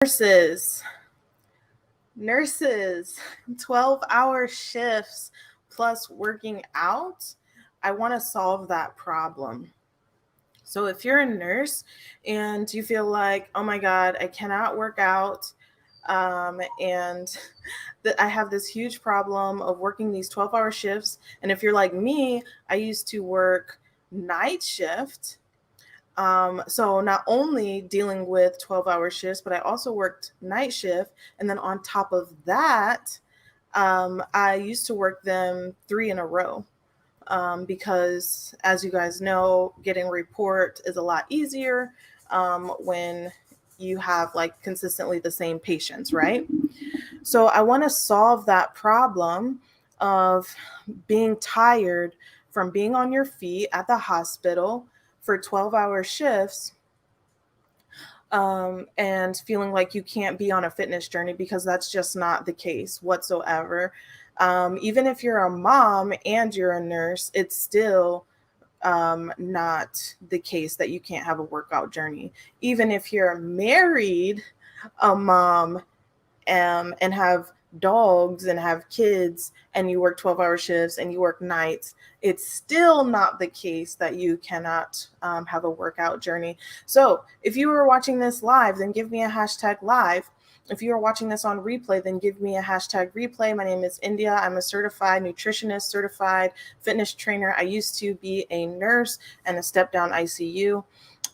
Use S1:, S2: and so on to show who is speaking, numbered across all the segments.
S1: Nurses, nurses, 12-hour shifts plus working out. I want to solve that problem. So if you're a nurse and you feel like, oh my God, I cannot work out, and that I have this huge problem of working these 12-hour shifts. And if you're like me, I used to work night shift. So not only dealing with 12-hour shifts, but I also worked night shift. And then on top of that, I used to work them 3 in a row. Because as you guys know, getting a report is a lot easier when you have like consistently the same patients, right? So I want to solve that problem of being tired from being on your feet at the hospital for 12-hour shifts, and feeling like you can't be on a fitness journey, because that's just not the case whatsoever. Even if you're a mom and you're a nurse, it's still not the case that you can't have a workout journey. Even if you're married, a mom, and have dogs and have kids and you work 12-hour shifts and you work nights, it's still not the case that you cannot have a workout journey. So if you were watching this live, then give me a hashtag live. If you are watching this on replay, then give me a hashtag replay. My name is India. I'm a certified nutritionist, certified fitness trainer. I used to be a nurse and a step down ICU.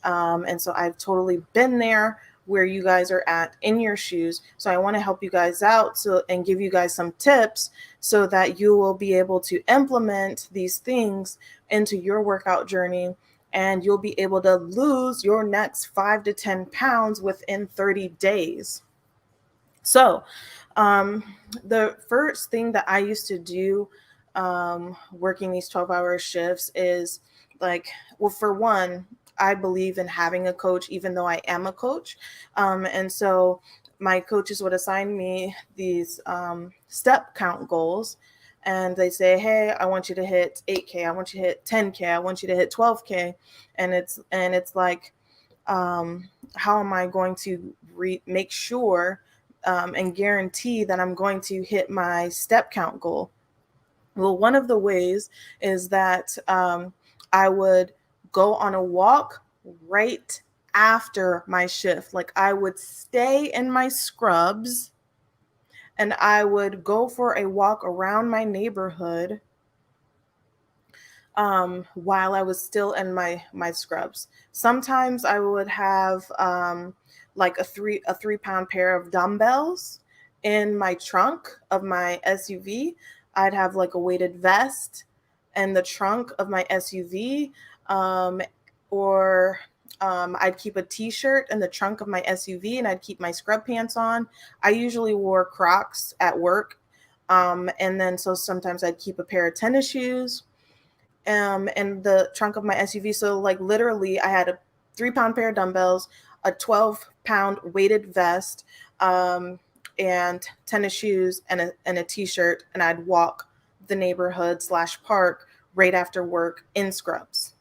S1: And so I've totally been there where you guys are at in your shoes. So I want to help you guys out and give you guys some tips so that you will be able to implement these things into your workout journey, and you'll be able to lose your next 5 to 10 pounds within 30 days. So the first thing that I used to do working these 12-hour shifts is like, well, for one, I believe in having a coach, even though I am a coach. And so my coaches would assign me these step count goals. And they say, hey, I want you to hit 8K. I want you to hit 10K. I want you to hit 12K. And it's like, how am I going to make sure and guarantee that I'm going to hit my step count goal? Well, one of the ways is that I would go on a walk right after my shift. Like I would stay in my scrubs and I would go for a walk around my neighborhood while I was still in my scrubs. Sometimes I would have like a 3 pound pair of dumbbells in my trunk of my SUV. I'd have like a weighted vest in the trunk of my SUV, or I'd keep a t-shirt in the trunk of my SUV, and I'd keep my scrub pants on. I usually wore Crocs at work, and then so sometimes I'd keep a pair of tennis shoes in the trunk of my SUV. So like literally I had a 3 pound pair of dumbbells, a 12 pound weighted vest, and tennis shoes and a t-shirt, and I'd walk the neighborhood / park right after work in scrubs.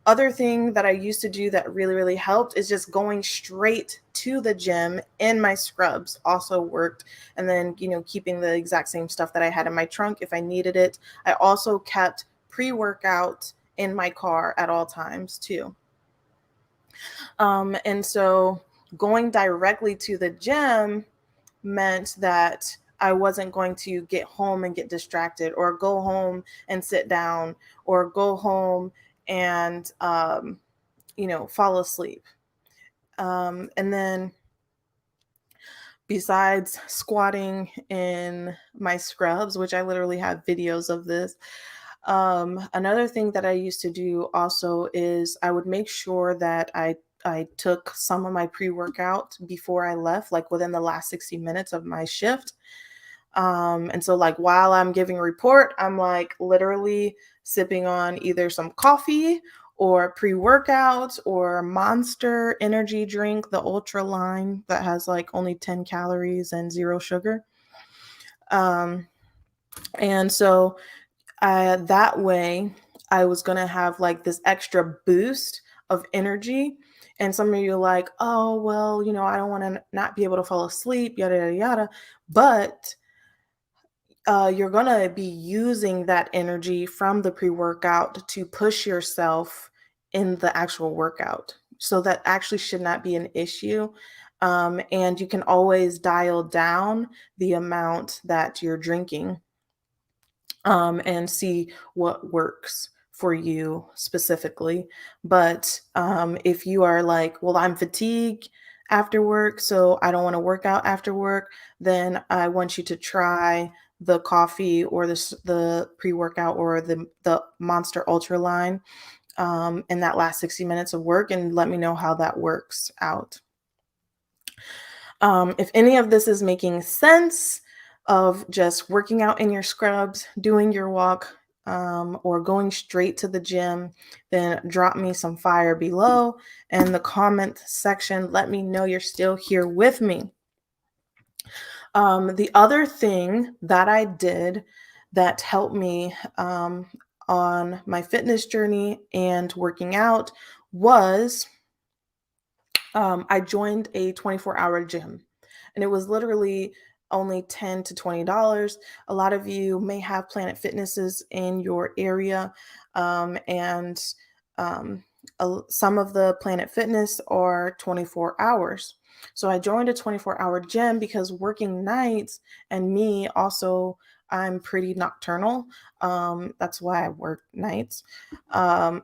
S1: Other thing that I used to do that really, really helped is just going straight to the gym in my scrubs also worked. And then, keeping the exact same stuff that I had in my trunk if I needed it. I also kept pre-workout in my car at all times too. And so going directly to the gym meant that I wasn't going to get home and get distracted, or go home and sit down, or go home and, fall asleep. And then besides squatting in my scrubs, which I literally have videos of this, another thing that I used to do also is I would make sure that I took some of my pre-workout before I left, like within the last 60 minutes of my shift. And so like while I'm giving a report, I'm like literally sipping on either some coffee or pre-workout or Monster energy drink, the ultra line that has like only 10 calories and 0 sugar. And so that way I was going to have like this extra boost of energy And some of you are like, oh, well, I don't want to not be able to fall asleep, yada, yada, yada. But you're going to be using that energy from the pre workout to push yourself in the actual workout. So that actually should not be an issue. And you can always dial down the amount that you're drinking, and see what works for you specifically. But if you are like, well, I'm fatigued after work, so I don't want to work out after work, then I want you to try the coffee or the pre-workout or the Monster Ultra line in that last 60 minutes of work, and let me know how that works out. If any of this is making sense of just working out in your scrubs, doing your walk, or going straight to the gym, then drop me some fire below in the comment section. Let me know you're still here with me. The other thing that I did that helped me on my fitness journey and working out was I joined a 24-hour gym, and it was literally only $10 to $20. A lot of you may have Planet Fitnesses in your area, and um, some of the Planet Fitness are 24 hours. So I joined a 24-hour gym because working nights and me also, I'm pretty nocturnal. That's why I work nights. Um,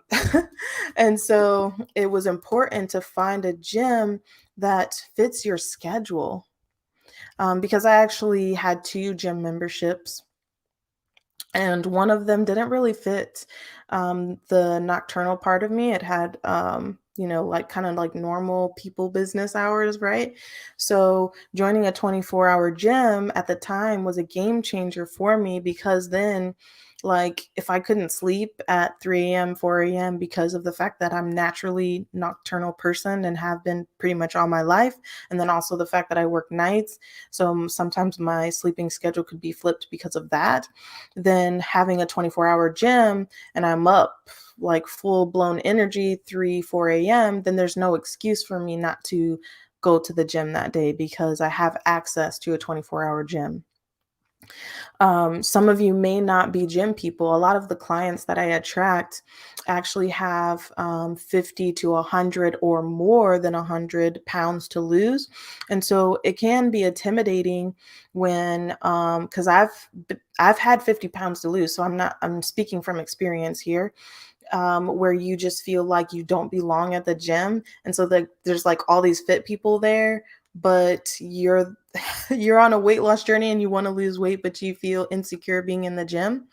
S1: and so it was important to find a gym that fits your schedule, because I actually had two gym memberships, and one of them didn't really fit the nocturnal part of me. It had, like kind of like normal people business hours, right? So joining a 24-hour gym at the time was a game changer for me, because then, like, if I couldn't sleep at 3 a.m., 4 a.m. because of the fact that I'm naturally nocturnal person and have been pretty much all my life, and then also the fact that I work nights, so sometimes my sleeping schedule could be flipped because of that, then having a 24-hour gym and I'm up like full blown energy 3, 4 a.m., then there's no excuse for me not to go to the gym that day because I have access to a 24-hour gym. Some of you may not be gym people. A lot of the clients that I attract actually have 50 to 100 or more than 100 pounds to lose. And so it can be intimidating when, because I've had 50 pounds to lose. So I'm speaking from experience here, where you just feel like you don't belong at the gym. And so there's like all these fit people there, but you're on a weight loss journey and you want to lose weight, but you feel insecure being in the gym.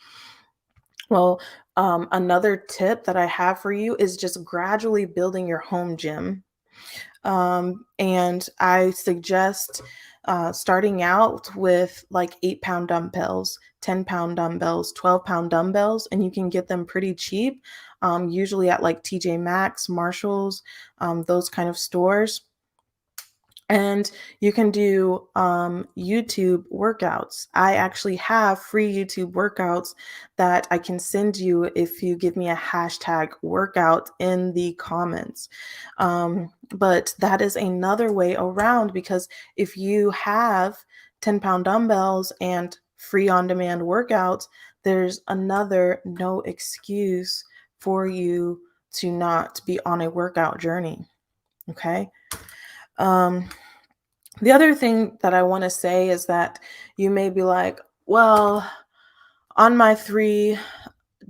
S1: Well, another tip that I have for you is just gradually building your home gym. And I suggest starting out with like 8-pound dumbbells, 10-pound dumbbells, 12-pound dumbbells, and you can get them pretty cheap, usually at like TJ Maxx, Marshalls, those kind of stores. And you can do YouTube workouts. I actually have free YouTube workouts that I can send you if you give me a hashtag workout in the comments. But that is another way around, because if you have 10-pound dumbbells and free on demand workouts, there's another no excuse for you to not be on a workout journey. Okay. Um, the other thing that I want to say is that you may be like, well, on my 3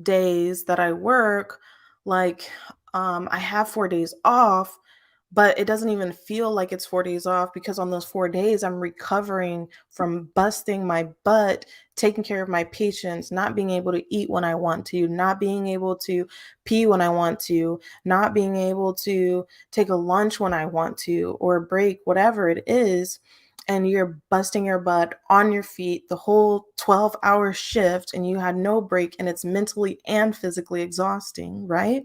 S1: days that I work, like, I have 4 days off, but it doesn't even feel like it's 4 days off, because on those 4 days, I'm recovering from busting my butt, taking care of my patients, not being able to eat when I want to, not being able to pee when I want to, not being able to take a lunch when I want to, or a break, whatever it is. And you're busting your butt on your feet the whole 12-hour shift, and you had no break, and it's mentally and physically exhausting, right?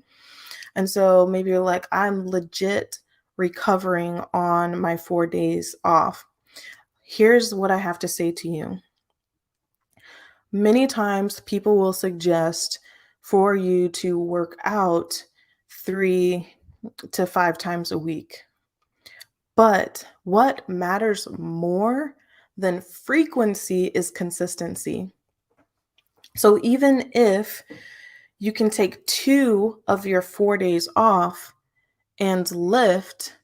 S1: And so maybe you're like, I'm legit recovering on my 4 days off. Here's what I have to say to you. Many times people will suggest for you to work out 3 to 5 times a week. But what matters more than frequency is consistency. So even if you can take 2 of your 4 days off and lift,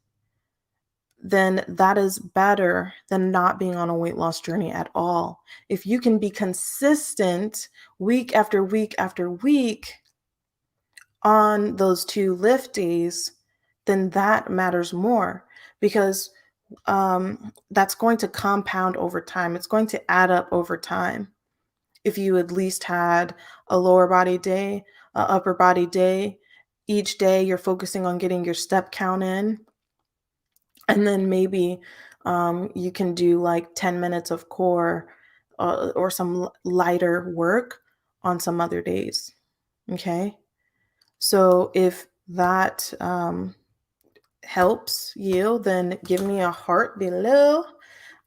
S1: then that is better than not being on a weight loss journey at all. If you can be consistent week after week after week on those 2 lift days, then that matters more because that's going to compound over time. It's going to add up over time. If you at least had a lower body day, a upper body day, each day you're focusing on getting your step count in, and then maybe you can do like 10 minutes of core or some lighter work on some other days. Okay. So if that helps you, then give me a heart below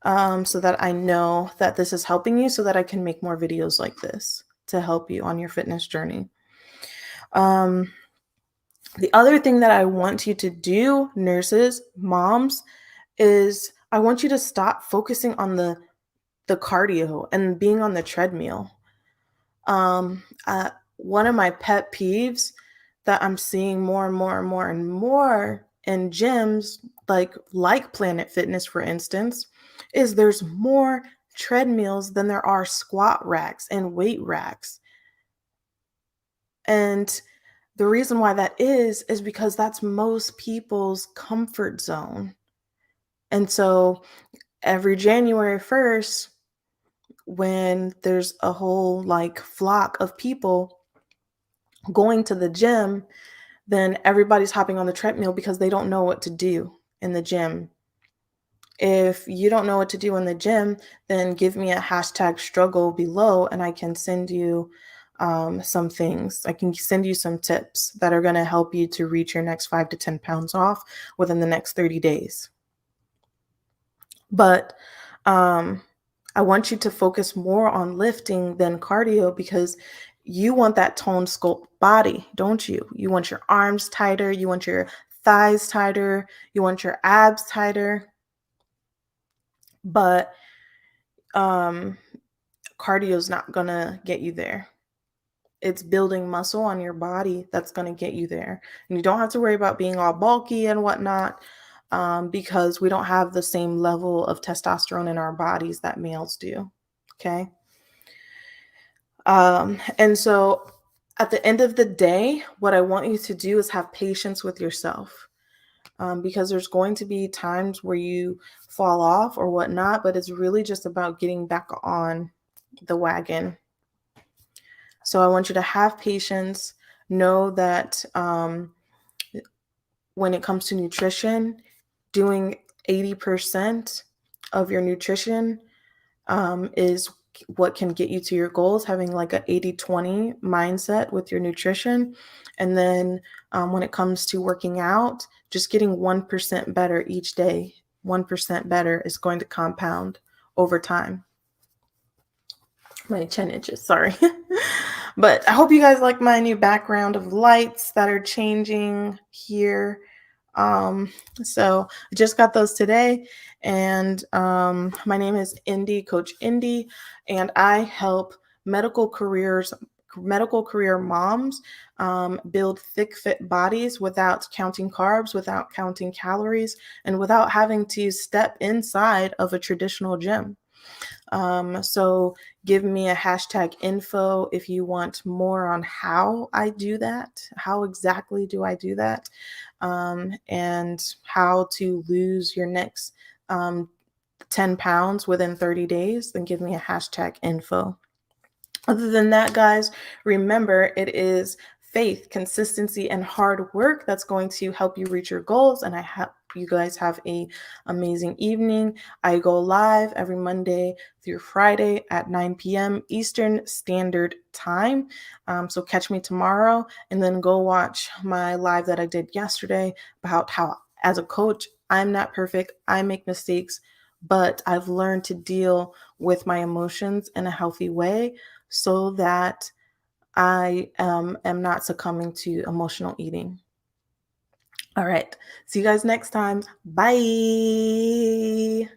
S1: so that I know that this is helping you so that I can make more videos like this to help you on your fitness journey. The other thing that I want you to do, nurses, moms, is I want you to stop focusing on the cardio and being on the treadmill. One of my pet peeves that I'm seeing more and more and more and more in gyms, like Planet Fitness, for instance, is there's more treadmills than there are squat racks and weight racks. And the reason why that is because that's most people's comfort zone. And so every January 1st, when there's a whole flock of people going to the gym, then everybody's hopping on the treadmill because they don't know what to do in the gym. If you don't know what to do in the gym, then give me a #struggle below and I can send you some things. I can send you some tips that are going to help you to reach your next 5 to 10 pounds off within the next 30 days. But I want you to focus more on lifting than cardio because you want that toned sculpt body, don't you? You want your arms tighter, you want your thighs tighter, you want your abs tighter. But cardio is not going to get you there. It's building muscle on your body that's going to get you there. And you don't have to worry about being all bulky and whatnot because we don't have the same level of testosterone in our bodies that males do. Okay. And so at the end of the day, what I want you to do is have patience with yourself. Because there's going to be times where you fall off or whatnot, but it's really just about getting back on the wagon. So I want you to have patience. Know that when it comes to nutrition, doing 80% of your nutrition is what can get you to your goals, having like a 80-20 mindset with your nutrition. And then when it comes to working out, just getting 1% better each day. 1% better is going to compound over time. My chin itches, sorry. But I hope you guys like my new background of lights that are changing here. So I just got those today, and my name is Indy, Coach Indy, and I help medical career moms build thick, fit bodies without counting carbs, without counting calories, and without having to step inside of a traditional gym. So give me a #info if you want more on how I do that. How exactly do I do that? And how to lose your next 10 pounds within 30 days, then give me a #info. Other than that, guys, remember it is faith, consistency, and hard work that's going to help you reach your goals. And I hope you guys have an amazing evening. I go live every Monday through Friday at 9 p.m. Eastern Standard Time. So catch me tomorrow and then go watch my live that I did yesterday about how, as a coach, I'm not perfect. I make mistakes, but I've learned to deal with my emotions in a healthy way so that I am not succumbing to emotional eating. All right. See you guys next time. Bye.